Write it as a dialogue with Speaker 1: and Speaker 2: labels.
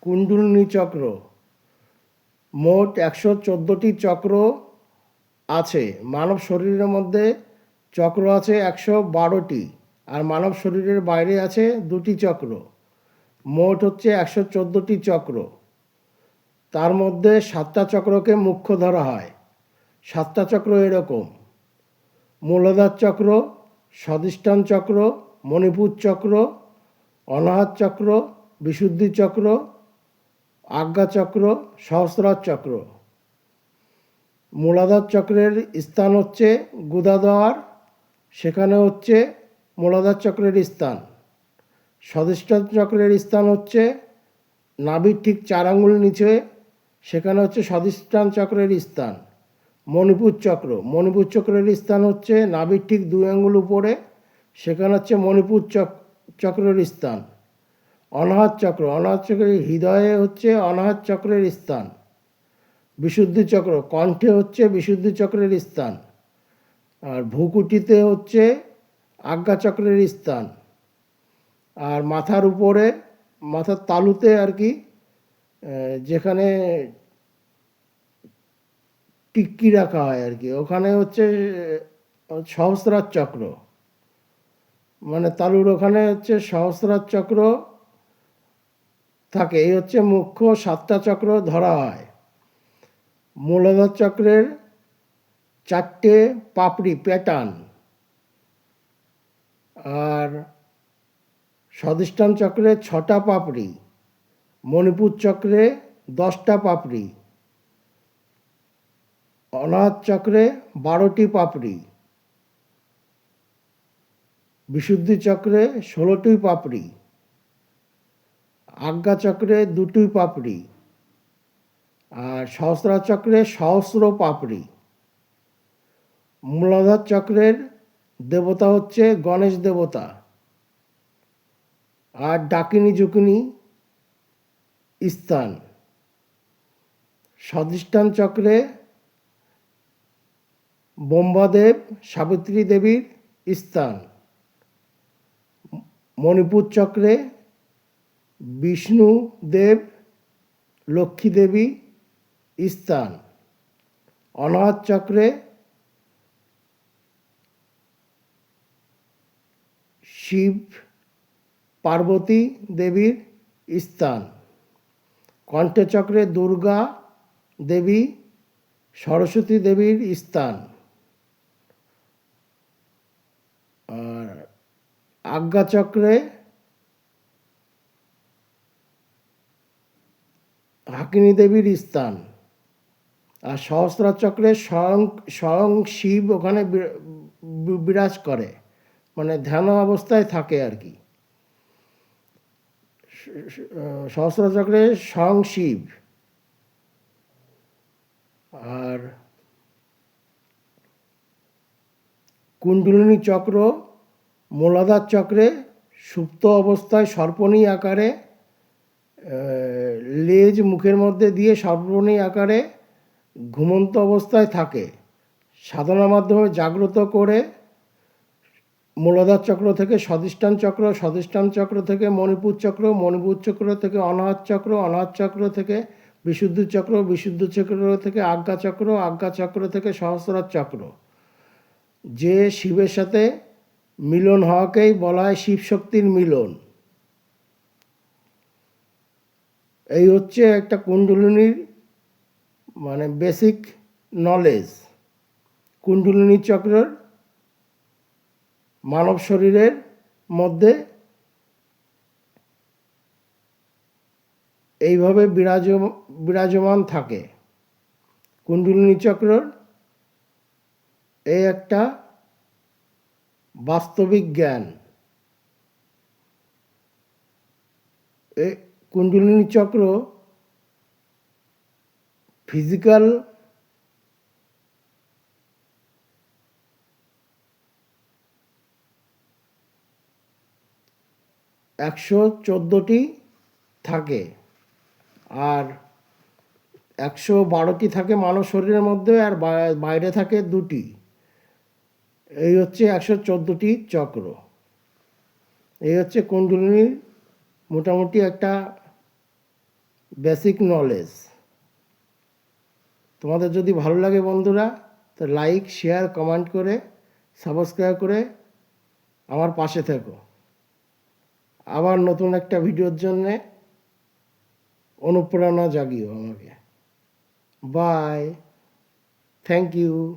Speaker 1: কুণ্ডলিনী চক্র। মোট 114টি চক্র আছে। মানব শরীরের মধ্যে চক্র আছে 112টি, আর মানব শরীরের বাইরে আছে 2টি চক্র। মোট হচ্ছে 114টি চক্র। তার মধ্যে 7টা চক্রকে মুখ্য ধরা হয়। 7টা চক্র এরকম: মূলাধার চক্র, স্বাধিষ্ঠান চক্র, মণিপুর চক্র, অনাহত চক্র, বিশুদ্ধি চক্র, আজ্ঞা চক্র, সহস্রার চক্র। মূলাধার চক্রের স্থান হচ্ছে গুদাদ্বার, সেখানে হচ্ছে মূলাধার চক্রের স্থান। স্বাধিষ্ঠান চক্রের স্থান হচ্ছে নাভির ঠিক 4 আঙুল নিচে, সেখানে হচ্ছে স্বাধিষ্ঠান চক্রের স্থান। মণিপুর চক্র, মণিপুর চক্রের স্থান হচ্ছে নাভির ঠিক 2 আঙুল উপরে, সেখানে হচ্ছে মণিপুর চক্রের স্থান। অনাহত চক্র, অনাহত চক্রের হৃদয়ে হচ্ছে অনাহত চক্রের স্থান। বিশুদ্ধি চক্র, কণ্ঠে হচ্ছে বিশুদ্ধি চক্রের স্থান। আর ভ্রুকুটিতে হচ্ছে আজ্ঞা চক্রের স্থান। আর মাথার উপরে, মাথার তালুতে আর কি, যেখানে টিক্কি রাখা হয় আর কি, ওখানে হচ্ছে সহস্রার চক্র। মানে তালুর ওখানে হচ্ছে সহস্রার চক্র থাকে। এই হচ্ছে মুখ্য 7টা চক্র ধরা হয়। মূলাধার চক্রের 4টে পাপড়ি, প্যাটার্ন। আর স্বাধিষ্ঠান চক্রে 6টা পাপড়ি, মণিপুর চক্রে 10টা পাপড়ি, অনাহত চক্রে 12টি পাপড়ি, বিশুদ্ধি চক্রে 16টি পাপড়ি, আজ্ঞা চক্রে 2টি পাপড়ি, আর সহস্রার চক্রে সহস্র পাপড়ি। মূলাধার চক্রের দেবতা হচ্ছে গণেশ দেবতা, আর ডাকিনী জুকিনী স্থান। স্বাধিষ্ঠান চক্রে ব্রহ্মদেব, সাবিত্রী দেবীর স্থান। মণিপুর চক্রে বিষ্ণু দেব, লক্ষ্মী দেবী স্থান। অনাহত চক্রে শিব পার্বতী দেবীর স্থান। কণ্ঠচক্রে দুর্গা দেবী, সরস্বতী দেবীর স্থান। আর আজ্ঞাচক্রে হাকিনী দেবীর স্থান। আর সহস্রার চক্রে স্বয়ং শিব ওখানে বিরাজ করে, মানে ধ্যান অবস্থায় থাকে আর কি। সহস্রার চক্রে স্বয়ং শিব। আর কুণ্ডলিনী চক্র মূলাধার চক্রে সুপ্ত অবস্থায় সর্পণী আকারে, লেজ মুখের মধ্যে দিয়ে সর্পণী আকারে ঘুমন্ত অবস্থায় থাকে। সাধনার মাধ্যমে জাগ্রত করে মূলাধার চক্র থেকে স্বাধিষ্ঠান চক্র, স্বাধিষ্ঠান চক্র থেকে মণিপুর চক্র, মণিপুর চক্র থেকে অনাহত চক্র, অনাহত চক্র থেকে বিশুদ্ধি চক্র, বিশুদ্ধি চক্র থেকে আজ্ঞা চক্র, আজ্ঞা চক্র থেকে সহস্রার চক্র। যে শিবের সাথে মিলন হওয়াকেই বলা হয় শিব শক্তির মিলন। এই হচ্ছে একটা কুণ্ডলিনীর মানে বেসিক নলেজ। কুণ্ডলিনী চক্রের মানব শরীরের মধ্যে এইভাবে বিরাজমান থাকে। কুণ্ডলিনী চক্রের এই একটা বাস্তবিক জ্ঞান। এই কুণ্ডলিনী চক্র ফিজিক্যাল একশো 14টি থাকে, আর 112টি থাকে মানব শরীরের মধ্যে, আর বাইরে থাকে 2টি। এই হচ্ছে 114টি চক্র। এই হচ্ছে কুণ্ডলিনীর মোটামুটি একটা বেসিক নলেজ। তোমাদের যদি ভালো লাগে বন্ধুরা, তো লাইক শেয়ার কমেন্ট করে সাবস্ক্রাইব করে আমার পাশে থেকো। আবার নতুন একটা ভিডিওর জন্যে অনুপ্রেরণা জাগিও আমাকে। Bye, thank you.